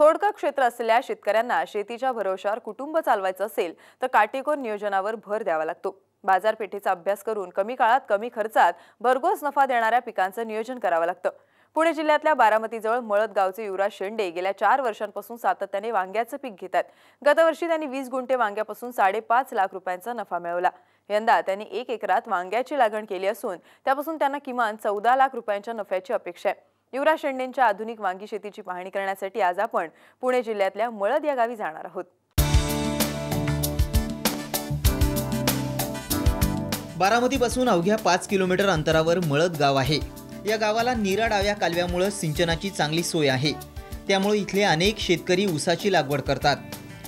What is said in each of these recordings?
थोडकं क्षेत्र असलेल्या शेतकऱ्यांना शेतीच्या भरोश्यावर कुटुंब चालवायचं असेल तर काटेकोर नियोजनावर भर द्यावा लागतो। बाजारपेठेचा अभ्यास करून कमी काळात कमी खर्चात भरघोस नफा देणाऱ्या पिकांचं नियोजन करावं लागतं। पुणे जिल्ह्यातल्या बारामतीजवळ मळद गावचे युवराज शेंडे गेल्या 4 वर्षांपासून सातत्याने वांग्याचं पीक घेतात। गतवर्षी त्यांनी 20 गुंठे वांग्यापासून 5.5 लाख रुपयांचा नफा मिळवला। यंदा त्यांनी 1 एकरात वांग्याची लागण केली असून त्यापासून त्यांना किमान 14 लाख रुपयांच्या नफ्याची अपेक्षा आहे। युवराज शेंडेंच्या आधुनिक वांगी शेतीची पाहणी करण्यासाठी आज आपण पुणे जिल्ह्यातल्या मळद या गावी जाणार आहोत। बारामतीपासून अवघ्या 5 किलोमीटर अंतरावर मळद गाव आहे। या गावाला नीरा डाव्या कालव्यामुळे सिंचनाची चांगली सोय आहे। त्यामुळे इथले अनेक शेतकरी ऊसाची लागवड करतात।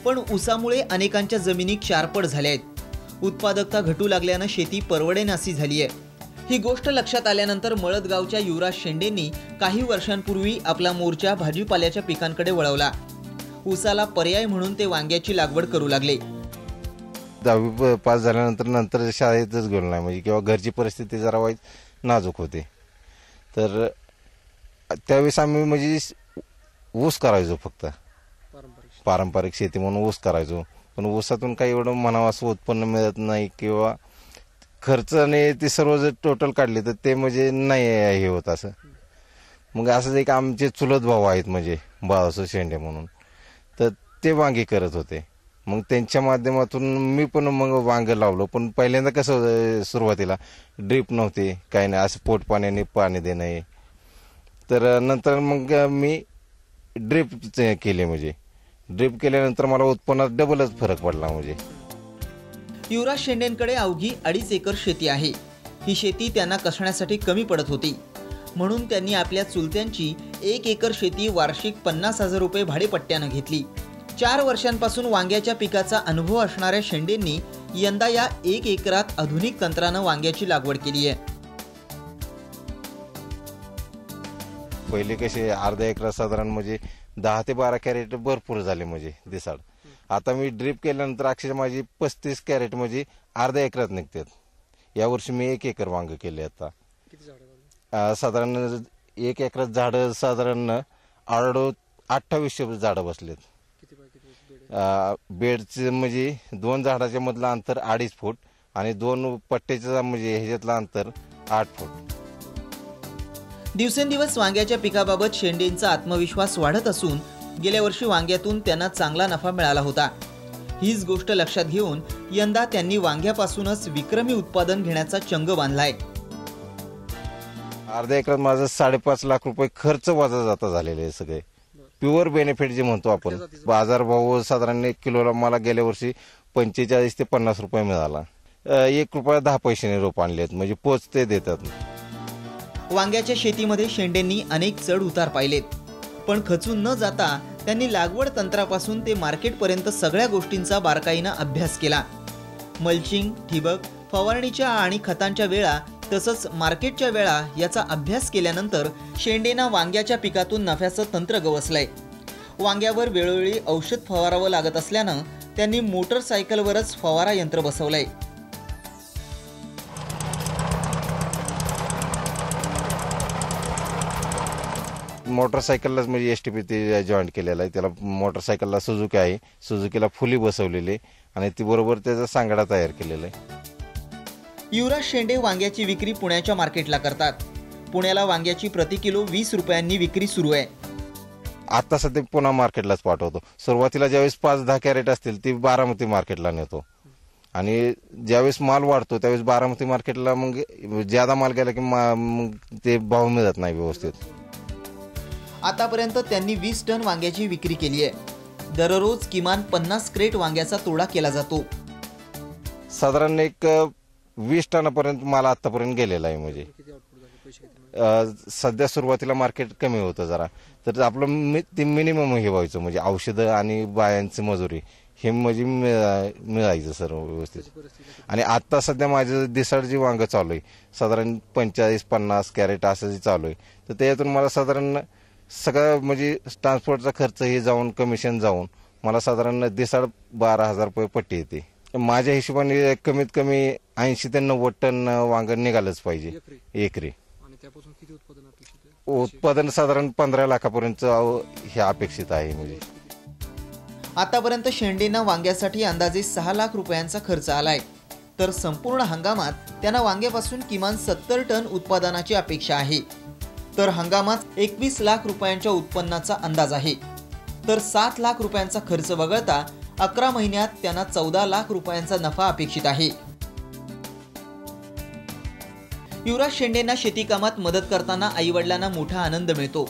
पण ऊसामुळे अनेकांच्या जमिनी क्षारपड झाल्या आहेत। उत्पादकता घटू लागल्याने शेती परवडेनासी झाली आहे। ही गोष्ट लक्षात आल्यानंतर मळद गावच्या युवराज शेंडेंनी काही वर्षांपूर्वी आपला मोर्चा भाजीपाल्याच्या पिकांकडे वळवला। ऊसाला पर्याय म्हणून ते वांग्याची लागवड करू लागले। 10वी पास झाल्यानंतर शाळेतच गेलो नाही, म्हणजे किंवा घरची परिस्थिती जरा वाईट नाजूक होते। तर त्यावेळेस आम्ही म्हणजे ऊस करायचो, फक्त पारंपरिक शेती म्हणून ऊस करायचो। पण ऊसातून काही एवढं म्हणावं असं उत्पन्न मिळत नाही, किंवा खर्च आणि ते सर्व जर टोटल काढले तर ते म्हणजे नाही हे होत असं। मग असंच एक आमचे चुलत भाऊ आहेत, म्हणजे बाळासाहेब शेंडे म्हणून, तर ते वांगी करत होते। मग त्यांच्या माध्यमातून मी पण मग वांग लावलो। पण पहिल्यांदा कसं होतं, सुरुवातीला ड्रीप नव्हते, काही नाही, असं पोट पाण्याने पाणी देणं। तर नंतर मग मी ड्रीप केले, म्हणजे ड्रीप केल्यानंतर मला उत्पन्नात डबलच फरक पडला। म्हणजे युवराज शेंडेंकडे अवघी 2.5 एकर शेती आहे। ही शेती त्यांना कसण्यासाठी कमी पडत होती, म्हणून त्यांनी आपल्या चुलत्यांची 1 एकर शेती वार्षिक 50,000 रुपये भाडेपट्ट्यानं घेतली। 4 वर्षांपासून वांग्याच्या पिकाचा अनुभव असणाऱ्या शेंडेंनी यंदा या 1 एकरात आधुनिक तंत्रानं वांग्याची लागवड केली आहे। पहिले कसे अर्धा एकरात साधारण म्हणजे 10 ते 12 कॅरेट भरपूर झाले, म्हणजे दिसाड। आता मी ड्रीप केल्यानंतर अक्षरशः माझी 35 कॅरेट म्हणजे अर्ध्या एकरात निघतात। यावर्षी मी 1 एकर वांग केले। आता साधारण 1 एकरात झाड साधारण 2800 झाडं बसलेत। बेडचे म्हणजे 2 झाडाच्या मधलं अंतर 2.5 फूट आणि 2 पट्ट्याचं म्हणजे ह्याच्यातलं अंतर 8 फूट। दिवसेंदिवस वांग्याच्या पिकाबाबत शेंडेंचा आत्मविश्वास वाढत असून गेल्या वर्षी वांग्यातून त्यांना चांगला नफा मिळाला होता। हीच गोष्ट लक्षात घेऊन यंदा त्यांनी वांग्यापासूनच विक्रमी उत्पादन घेण्याचा चंग बांधलाय। अर्ध्या एकरात माझं 5.5 लाख रुपये खर्च वजा जाता झालेले आहे सगळे। प्युअर बेनिफिट जे म्हणतो आपण, बाजारभाव साधारण 1 किलोला मला गेल्या वर्षी 45 ते 50 रुपये मिळाला। 1 रुपया 10 पैशाने रोप आणलेत, म्हणजे पोच ते देतात। वांग्याच्या शेतीमध्ये शेंडेंनी अनेक चढ उतार पाहिलेत, पण खचून न जाता त्यांनी लागवड तंत्रापासून ते मार्केटपर्यंत सगळ्या गोष्टींचा बारकाईनं अभ्यास केला। मल्चिंग, ठिबक, फवारणीच्या आणि खतांच्या वेळा तसंच मार्केटच्या वेळा याचा अभ्यास केल्यानंतर शेंडेंना वांग्याच्या पिकातून नफ्याचं तंत्र गवसलंय। वांग्यावर वेळोवेळी औषध फवारावं लागत असल्यानं त्यांनी मोटरसायकलवरच फवारा यंत्र बसवलंय। मोटरसायकललाच म्हणजे एसटीपी ते जॉईंट केलेला आहे। त्याला मोटरसायकलला सुझुकी आहे, सुझुकीला फुली बसवलेली आणि ती बरोबर त्याचा सांगडा तयार केलेला आहे। युवराज शेंडे वांग्याची विक्री पुण्याच्या मार्केटला करतात। पुण्याला वांग्याची प्रति किलो 20 रुपयांनी विक्री सुरू आहे। आता सध्या पुन्हा मार्केटलाच पाठवतो। सुरुवातीला ज्यावेळेस 5-10 कॅरेट असतील ती बारामती मार्केटला नेतो, आणि ज्यावेळेस माल वाढतो त्यावेळेस बारामती मार्केटला मग ज्यादा माल गेला की ते भाव मिळत नाही व्यवस्थित। आतापर्यंत त्यांनी 20 टन वांग्याची विक्री केली आहे। दररोज किमान 50 क्रेट वांग्याचा तोडा केला जातो। साधारण एक 20 टनापर्यंत माल आतापर्यंत गेलेला आहे। म्हणजे सध्या सुरुवातीला मार्केट कमी होतं जरा, तर आपलं ते मिनिमम हे व्हायचं, म्हणजे औषधं आणि बायांची मजुरी हे म्हणजे मिळायचं सर्व व्यवस्थित। आणि आता सध्या माझं दिसाड जी वांग चालू आहे साधारण 45-50 कॅरेट असं जे चालू आहे, तर त्यातून मला साधारण सगळं म्हणजे ट्रान्सपोर्टचा खर्च हे जाऊन कमिशन जाऊन मला साधारण दिसाड 12,000 रुपये पट्टी येते। माझ्या हिशोबाने कमीत कमी 80 ते 90 टन वांग निघालंच पाहिजे एकरी। आणि त्यापासून किती उत्पादन अपेक्षित आहे? उत्पादन साधारण 15 लाखापर्यंत हे अपेक्षित आहे म्हणजे. आतापर्यंत शेंडेंना वांग्यासाठी अंदाजे 6 लाख रुपयांचा खर्च आलाय, तर संपूर्ण हंगामात त्यांना वांग्यापासून किमान 70 टन उत्पादनाची अपेक्षा आहे. तर हंगामात 21 लाख रुपयांच्या उत्पन्नाचा अंदाज आहे. तर 7 लाख रुपयांचा खर्च वगळता 11 महिन्यात त्यांना 14 लाख रुपयांचा नफा अपेक्षित आहे. युवराज शेंडेंना शेती कामात मदत करताना आई वडिलांना मोठा आनंद मिळतो.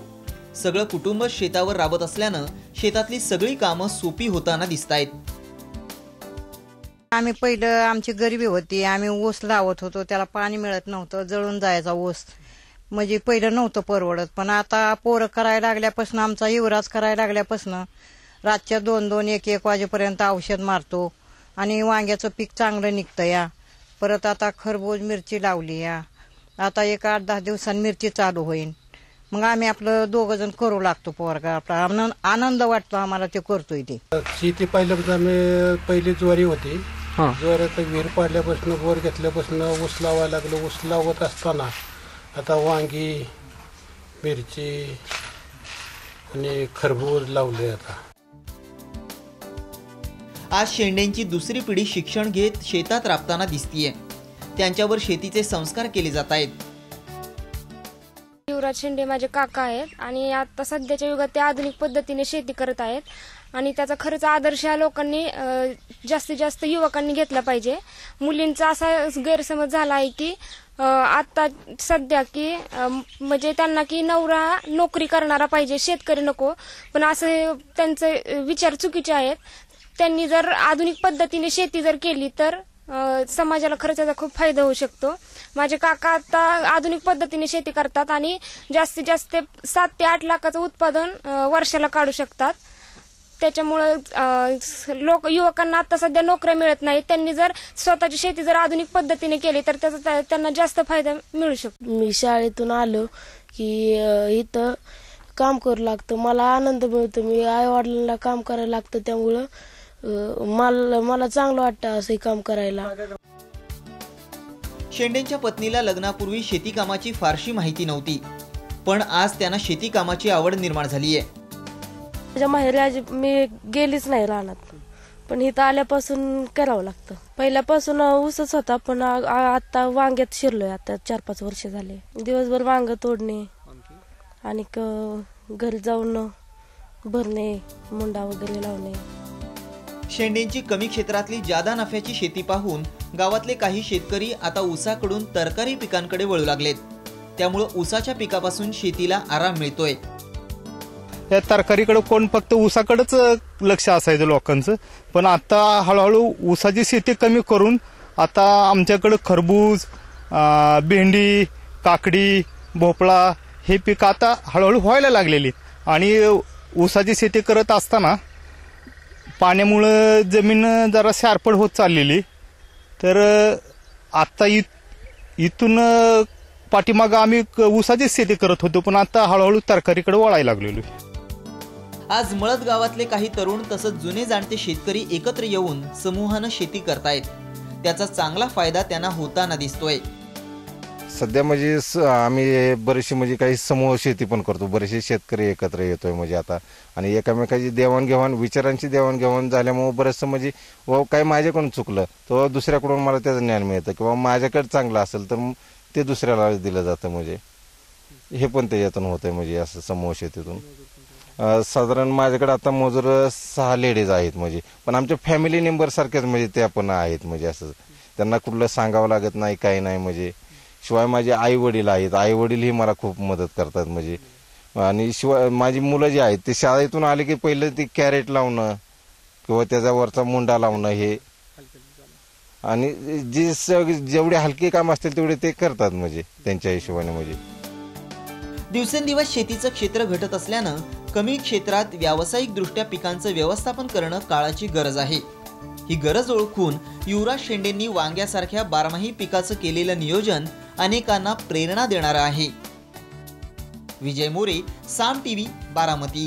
सगळं कुटुंब शेतावर राबत असल्यानं शेतातली सगळी कामं सोपी होताना दिसतायत. आम्ही पहिलं आमची गरिबी होती, आम्ही ऊस लावत होतो, त्याला पाणी मिळत नव्हतं, जळून जायचा ऊस. म्हणजे पहिलं नव्हतं परवडत, पण आता पोरं करायला लागल्यापासून, आमचा युवराज करायला लागल्यापासून रातच्या 2-2, 1-1 वाजेपर्यंत औषध मारतो आणि वांग्याचं पीक चांगलं निघतं या. परत आता खरबूज मिरची लावली या. आता 1-8-10 दिवसांनी मिरची चालू होईल. मग आम्ही आपलं 2 जण करू लागतो. पोरगा आपला आनंद वाटतो आम्हाला, ते करतोय ते. शेती पहिली ज्वारी होती. ज्वारीचं विहीर पाडल्यापासून, बोर घेतल्यापासून ऊस लावायला लागलो. ऊस लावत असताना आता वांगी, मिरची आणि खरबूज लावले. आता आज शेंडेंची दुसरी पिढी शिक्षण घेत शेतात राबताना दिसतीये. त्यांच्यावर शेतीचे संस्कार केले जात आहेत. युवराज शेंडे माझे काका आहेत आणि आता सध्याच्या युगात ते आधुनिक पद्धतीने शेती करत आहेत आणि त्याचा खरंच आदर्श या लोकांनी जास्तीत जास्त युवकांनी घेतला पाहिजे. मुलींचा असा गैरसमज झाला आहे की आता सध्या की म्हणजे त्यांना की नवरा नोकरी करणारा पाहिजे, शेतकरी नको. पण असे त्यांचे विचार चुकीचे आहेत. त्यांनी जर आधुनिक पद्धतीने शेती जर केली तर समाजाला खरंच त्याचा खूप फायदा होऊ शकतो. माझे काका आता आधुनिक पद्धतीने शेती करतात आणि जास्तीत जास्त 7 ते 8 लाखाचं उत्पादन वर्षाला काढू शकतात. त्याच्यामुळं युवकांना आता सध्या नोकऱ्या मिळत नाहीत. त्यांनी जर स्वतःची शेती जर आधुनिक पद्धतीने केली तर त्याचा त्यांना जास्त फायदा मिळू शकतो. मी शाळेतून आलो की इथं काम करू लागतं, मला आनंद मिळतो. मी आई वडिलांना काम करायला लागतं, त्यामुळं मला चांगलं वाटतं असं काम करायला. शेंडेंच्या पत्नीला लग्नापूर्वी शेती कामाची फारशी माहिती नव्हती, पण आज त्यांना शेती कामाची आवड निर्माण झाली आहे. माझ्या माहेरी मी गेलीच नाही रानात, पण इथं आल्यापासून करावं लागतं. पहिल्यापासून ऊसच होता, पण आता वांग्यात शिरलोय. आता 4-5 वर्ष झाले. दिवसभर वांग तोडणे आणि घरी जाऊन भरणे, मुंडा वगैरे लावणे. शेंडेंची कमी क्षेत्रातली जादा नफ्याची शेती पाहून गावातले काही शेतकरी आता ऊसाकडून तरकारी पिकांकडे वळू लागलेत. त्यामुळे ऊसाच्या पिकापासून शेतीला आराम मिळतोय. या तरकारीकडे कोण फक्त ऊसाकडेच लक्ष असायचं लोकांचं, पण आता हळूहळू ऊसाची शेती कमी करून आता आमच्याकडे खरबूज, भेंडी, काकडी, भोपळा हे पीक आता हळूहळू व्हायला लागलेली. आणि ऊसाची शेती करत असताना पाण्यामुळं जमीन जरा शारपड होत चाललेली, तर आता इथून पाठीमागं आम्ही ऊसाची शेती करत होतो, पण आता हळूहळू तरकारीकडे वळायला लागलेलो. आज मळद गावातले काही तरुण तसंच जुने जाणते शेतकरी एकत्र येऊन समूहानं शेती करतायत. त्याचा चांगला फायदा त्यांना होताना दिसतोय. सध्या म्हणजे आम्ही बरेचसे म्हणजे काही समूह शेती पण करतो. बरेचसे शेतकरी एकत्र येतोय म्हणजे आता, आणि एकमेकाची देवाणघेवाण, विचारांची देवाणघेवाण झाल्यामुळे बरेचसं म्हणजे काही माझ्याकडून चुकलं तर दुसऱ्याकडून मला त्याचं ज्ञान मिळतं, किंवा माझ्याकडे चांगलं असेल तर ते दुसऱ्याला दिलं जातं. म्हणजे हे पण त्याच्यातून होतंय म्हणजे असं समूह शेतीतून. साधारण माझ्याकडे आता मजूर 6 लेडीज आहेत म्हणजे, पण आमच्या फॅमिली मेंबर सारख्याच म्हणजे त्या पण आहेत म्हणजे. असं त्यांना कुठलं सांगावं लागत नाही, काही नाही म्हणजे. शिवाय माझे आई वडील आहेत, आई वडीलही मला खूप मदत करतात म्हणजे. आणि शिवाय माझी मुलं जी आहेत ते शाळेतून आले की पहिलं ते कॅरेट लावणं किंवा त्याच्यावरचा मुंडा लावणं हे, आणि जेवढे हलके काम असतील तेवढे ते करतात म्हणजे त्यांच्या हिशोबाने. म्हणजे दिवसेंदिवस शेतीचं क्षेत्र घटत असल्यानं कमी क्षेत्रात व्यावसायिक दृष्ट्या पिकांचं व्यवस्थापन करणं काळाची गरज आहे. ही गरज ओळखून युवराज शेंडेंनी वांग्यासारख्या बारमाही पिकाचं केलेलं नियोजन अनेकांना प्रेरणा देणारं आहे. विजय मोरे, साम टीव्ही, बारामती.